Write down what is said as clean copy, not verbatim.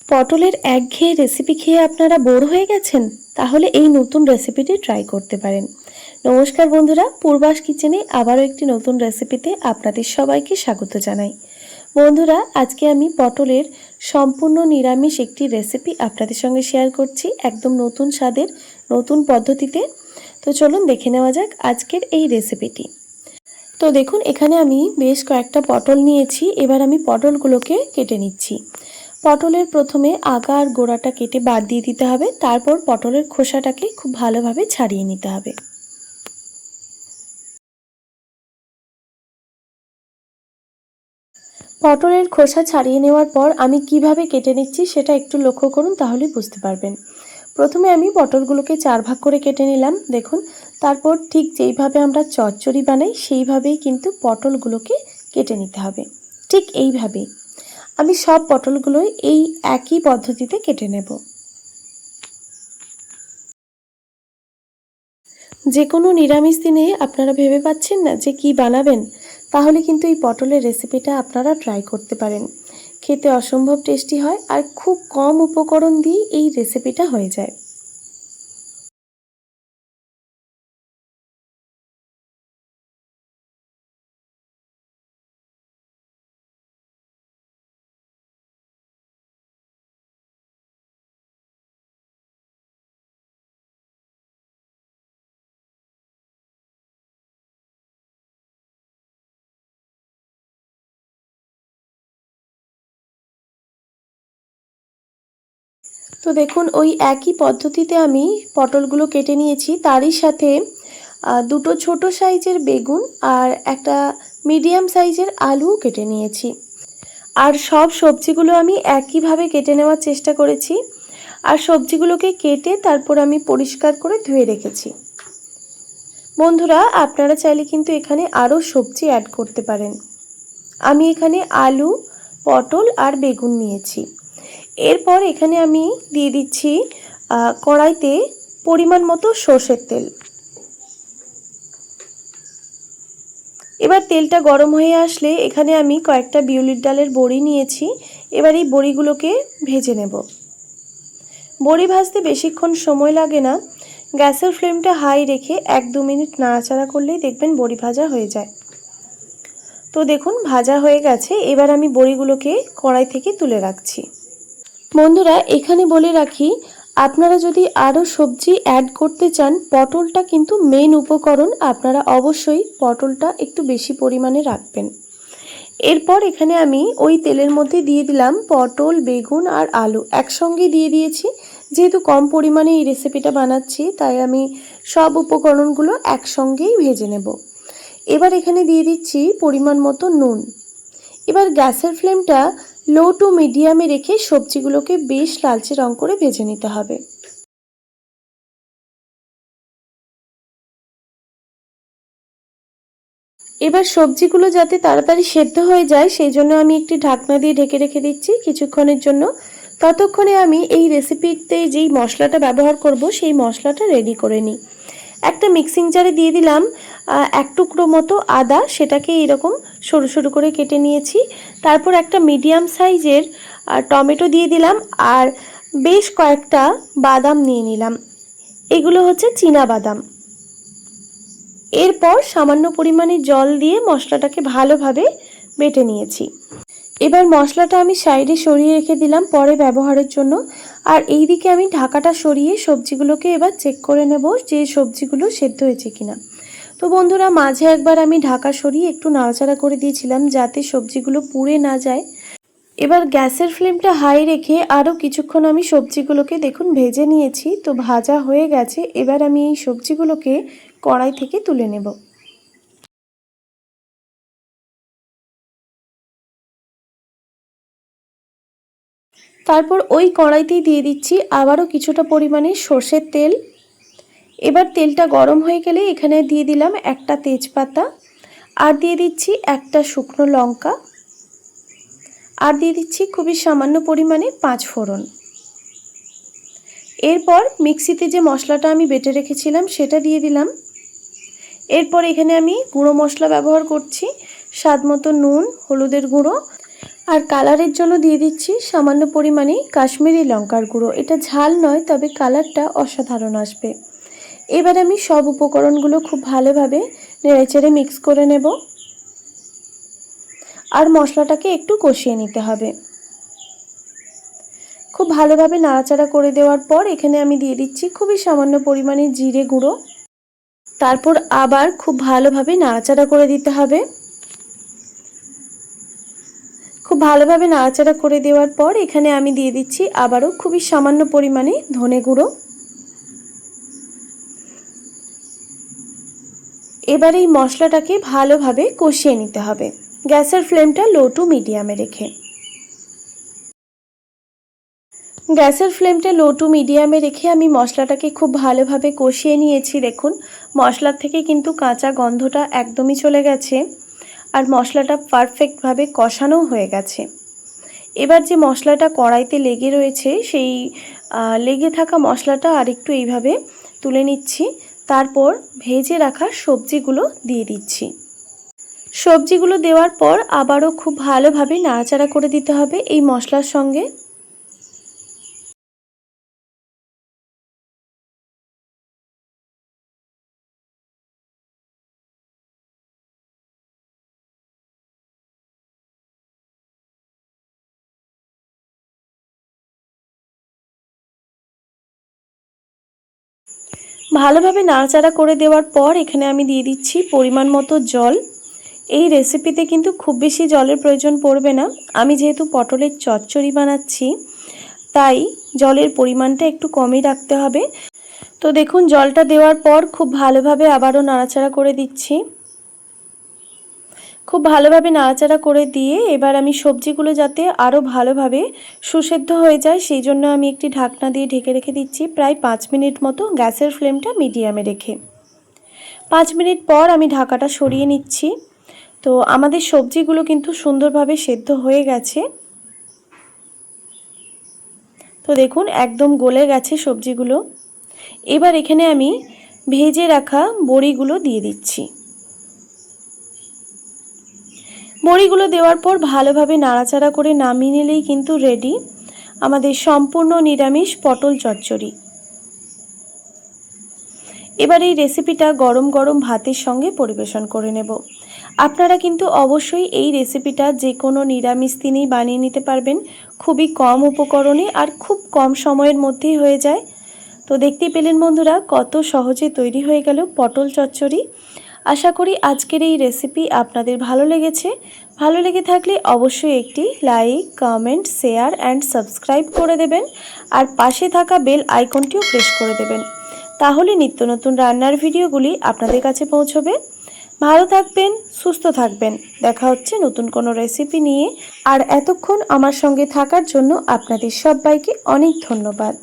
পটলের একঘেয়ে রেসিপি খেয়ে আপনারা বোর হয়ে গেছেন? তাহলে এই নতুন রেসিপিটি ট্রাই করতে পারেন। নমস্কার বন্ধুরা, পূর্বাস কিচেনে আবারও একটি নতুন রেসিপিতে আপনাদের সবাইকে স্বাগত জানাই। বন্ধুরা, আজকে আমি পটলের সম্পূর্ণ নিরামিষ একটি রেসিপি আপনাদের সঙ্গে শেয়ার করছি, একদম নতুন স্বাদের, নতুন পদ্ধতিতে। তো চলুন দেখে নেওয়া যাক আজকের এই রেসিপিটি। তো দেখুন, এখানে আমি বেশ কয়েকটা পটল নিয়েছি। এবার আমি পটলগুলোকে কেটে নিচ্ছি। পটলের প্রথমে আগা আর গোড়াটা কেটে বাদ দিয়ে দিতে হবে, তারপর পটলের খোসাটাকে খুব ভালোভাবে ছাড়িয়ে নিতে হবে। পটলের খোসা ছাড়িয়ে নেওয়ার পর আমি কিভাবে কেটে নিচ্ছি সেটা একটু লক্ষ্য করুন, তাহলেই বুঝতে পারবেন। প্রথমে আমি পটলগুলোকে 4 ভাগ করে কেটে নিলাম, দেখুন। তারপর ঠিক যেইভাবে আমরা চচ্চড়ি বানাই সেইভাবেই কিন্তু পটলগুলোকে কেটে নিতে হবে, ঠিক এইভাবেই। আমি সব পটলগুলোই এই একই পদ্ধতিতে কেটে নেব। যে কোনো নিরামিষ দিনে আপনারা ভেবে পাচ্ছেন না যে কি বানাবেন, তাহলে কিন্তু এই পটলের রেসিপিটা আপনারা ট্রাই করতে পারেন। খেতে অসম্ভব টেস্টি হয় আর খুব কম উপকরণ দিয়ে এই রেসিপিটা হয়ে যায়। তো দেখুন, ওই একই পদ্ধতিতে আমি পটলগুলো কেটে নিয়েছি, তারই সাথে দুটো ছোট সাইজের বেগুন আর একটা মিডিয়াম সাইজের আলুও কেটে নিয়েছি। আর সব সবজিগুলো আমি একইভাবে কেটে নেওয়ার চেষ্টা করেছি। আর সবজিগুলোকে কেটে তারপর আমি পরিষ্কার করে ধুয়ে রেখেছি। বন্ধুরা, আপনারা চাইলে কিন্তু এখানে আরও সবজি অ্যাড করতে পারেন। আমি এখানে আলু, পটল আর বেগুন নিয়েছি। এরপর এখানে আমি দিয়ে দিচ্ছি কড়াইতে পরিমাণ মতো সর্ষের তেল। এবার তেলটা গরম হয়ে আসলে এখানে আমি কয়েকটা বিউলির ডালের বড়ি নিয়েছি। এবার এই বড়িগুলোকে ভেজে নেব। বড়ি ভাজতে বেশিক্ষণ সময় লাগে না। গ্যাসের ফ্লেমটা হাই রেখে 1-2 মিনিট নাড়াচাড়া করলেই দেখবেন বড়ি ভাজা হয়ে যায়। তো দেখুন, ভাজা হয়ে গেছে। এবার আমি বড়িগুলোকে কড়াই থেকে তুলে রাখছি। বন্ধুরা, এখানে বলে রাখি, আপনারা যদি আরও সবজি অ্যাড করতে চান, পটলটা কিন্তু মেন উপকরণ। আপনারা অবশ্যই পটলটা একটু বেশি পরিমাণে রাখবেন। এরপর এখানে আমি ওই তেলের মধ্যে দিয়ে দিলাম পটল, বেগুন আর আলু একসঙ্গে দিয়ে দিয়েছি। যেহেতু কম পরিমাণে এই রেসিপিটা বানাচ্ছি, তাই আমি সব উপকরণগুলো একসঙ্গেই ভেজে নেব। এবার এখানে দিয়ে দিচ্ছি পরিমাণ মতো নুন। এবার গ্যাসের ফ্লেমটা লো টু মিডিয়ামে রেখে সবজিগুলোকে বেশ লালচে রং করে ভেজে নিতে হবে। এবার সবজিগুলো যাতে তাড়াতাড়ি সেদ্ধ হয়ে যায়, সেই জন্য আমি একটি ঢাকনা দিয়ে ঢেকে রেখে দিচ্ছি কিছুক্ষণের জন্য। ততক্ষণে আমি এই রেসিপিতে যেই মশলাটা ব্যবহার করব সেই মশলাটা রেডি করে নিই। একটা মিক্সিং জারে দিয়ে দিলাম 1 টুকরো মতো আদা, সেটাকে এরকম সরু সরু করে কেটে নিয়েছি। তারপর একটা মিডিয়াম সাইজের টমেটো দিয়ে দিলাম আর বেশ কয়েকটা বাদাম নিয়ে নিলাম। এগুলো হচ্ছে চীনা বাদাম। এরপর সামান্য পরিমাণে জল দিয়ে মশলাটাকে ভালোভাবে বেটে নিয়েছি। এবার মশলাটা আমি সাইডে সরিয়ে রেখে দিলাম পরে ব্যবহারের জন্য। আর এই দিকে আমি ঢাকাটা সরিয়ে সবজিগুলোকে এবার চেক করে নেব যে সবজিগুলো সেদ্ধ হয়েছে কিনা। তো বন্ধুরা, মাঝে একবার আমি ঢাকা সরিয়ে একটু নাড়াচাড়া করে দিয়েছিলাম যাতে সবজিগুলো পুড়ে না যায়। এবার গ্যাসের ফ্লেমটা হাই রেখে আরও কিছুক্ষণ আমি সবজিগুলোকে দেখুন ভেজে নিয়েছি। তো ভাজা হয়ে গেছে। এবার আমি এই সবজিগুলোকে কড়াই থেকে তুলে নেব। তারপর ওই কড়াইতেই দিয়ে দিচ্ছি আবারও কিছুটা পরিমাণে সর্ষের তেল। এবার তেলটা গরম হয়ে গেলে এখানে দিয়ে দিলাম একটা তেজপাতা, আর দিয়ে দিচ্ছি একটা শুকনো লঙ্কা, আর দিয়ে দিচ্ছি খুবই সামান্য পরিমাণে 5 ফোড়ন। এরপর মিক্সিতে যে মশলাটা আমি বেটে রেখেছিলাম সেটা দিয়ে দিলাম। এরপর এখানে আমি গুঁড়ো মশলা ব্যবহার করছি, স্বাদ মতো নুন, হলুদের গুঁড়ো, আর কালারের জন্য দিয়ে দিচ্ছি সামান্য পরিমাণে কাশ্মীরি লঙ্কার গুঁড়ো। এটা ঝাল নয়, তবে কালারটা অসাধারণ আসবে। এবার আমি সব উপকরণগুলো খুব ভালোভাবে নেড়েচেড়ে মিক্স করে নেব আর মশলাটাকে একটু কষিয়ে নিতে হবে। খুব ভালোভাবে নাড়াচাড়া করে দেওয়ার পর এখানে আমি দিয়ে দিচ্ছি খুবই সামান্য পরিমাণে জিরে গুঁড়ো। তারপর আবার খুব ভালোভাবে নাড়াচাড়া করে দিতে হবে। খুব ভালোভাবে নাড়াচাড়া করে দেওয়ার পর এখানে আমি দিয়ে দিচ্ছি আবারও খুবই সামান্য পরিমাণে ধনে গুঁড়ো। এবার এই মশলাটাকে ভালোভাবে কষিয়ে নিতে হবে, গ্যাসের ফ্লেমটা লো টু মিডিয়ামে রেখে। গ্যাসের ফ্লেমটা লো টু মিডিয়ামে রেখে আমি মশলাটাকে খুব ভালোভাবে কষিয়ে নিয়েছি। দেখুন মশলার থেকে কিন্তু কাঁচা গন্ধটা একদমই চলে গেছে আর মশলাটা পারফেক্টভাবে কষানো হয়ে গেছে। এবার যে মশলাটা কড়াইতে লেগে রয়েছে সেই লেগে থাকা মশলাটা আরেকটু এইভাবে তুলে নিচ্ছি। তারপর ভেজে রাখা সবজিগুলো দিয়ে দিচ্ছি। সবজিগুলো দেওয়ার পর আবারও খুব ভালোভাবে নাড়াচাড়া করে দিতে হবে এই মশলার সঙ্গে। ভালোভাবে নাড়াচাড়া করে দেওয়ার পর এখানে আমি দিয়ে দিচ্ছি পরিমাণ মতো জল। এই রেসিপিতে কিন্তু খুব বেশি জলের প্রয়োজন পড়বে না। আমি যেহেতু পটলের চচ্চড়ি বানাচ্ছি তাই জলের পরিমাণটা একটু কমই রাখতে হবে। তো দেখুন জলটা দেওয়ার পর খুব ভালোভাবে আবারও নাড়াচাড়া করে দিচ্ছি। খুব ভালোভাবে নাড়াচাড়া করে দিয়ে এবার আমি সবজিগুলো যাতে আরও ভালোভাবে সুসেদ্ধ হয়ে যায় সেই জন্য আমি একটি ঢাকনা দিয়ে ঢেকে রেখে দিচ্ছি প্রায় 5 মিনিট মতো, গ্যাসের ফ্লেমটা মিডিয়ামে রেখে। 5 মিনিট পর আমি ঢাকাটা সরিয়ে নিচ্ছি। তো আমাদের সবজিগুলো কিন্তু সুন্দরভাবে সেদ্ধ হয়ে গেছে। তো দেখুন একদম গলে গেছে সবজিগুলো। এবার এখানে আমি ভেজে রাখা বড়িগুলো দিয়ে দিচ্ছি। বড়িগুলো দেওয়ার পর ভালোভাবে নাড়াচাড়া করে নামিয়ে নিলেই কিন্তু রেডি আমাদের সম্পূর্ণ নিরামিষ পটল চচ্চড়ি। এবার এই রেসিপিটা গরম গরম ভাতের সঙ্গে পরিবেশন করে নেব। আপনারা কিন্তু অবশ্যই এই রেসিপিটা যে কোনো নিরামিষ দিনেই বানিয়ে নিতে পারবেন, খুবই কম উপকরণে আর খুব কম সময়ের মধ্যেই হয়ে যায়। তো দেখতেই পেলেন বন্ধুরা কত সহজে তৈরি হয়ে গেল পটল চচ্চড়ি। আশা করি আজকের এই রেসিপি আপনাদের ভালো লেগেছে। ভালো লেগে থাকলে অবশ্যই একটি like, comment, share and subscribe করে দেবেন আর পাশে থাকা বেল আইকনটিও প্রেস করে দেবেন। তাহলে নিত্য নতুন রান্নার ভিডিওগুলি আপনাদের কাছে পৌঁছবে। ভালো থাকবেন, সুস্থ থাকবেন। দেখা হচ্ছে নতুন কোনো রেসিপি নিয়ে। আর এতক্ষণ আমার সঙ্গে থাকার জন্য আপনাদের সবাইকে অনেক ধন্যবাদ।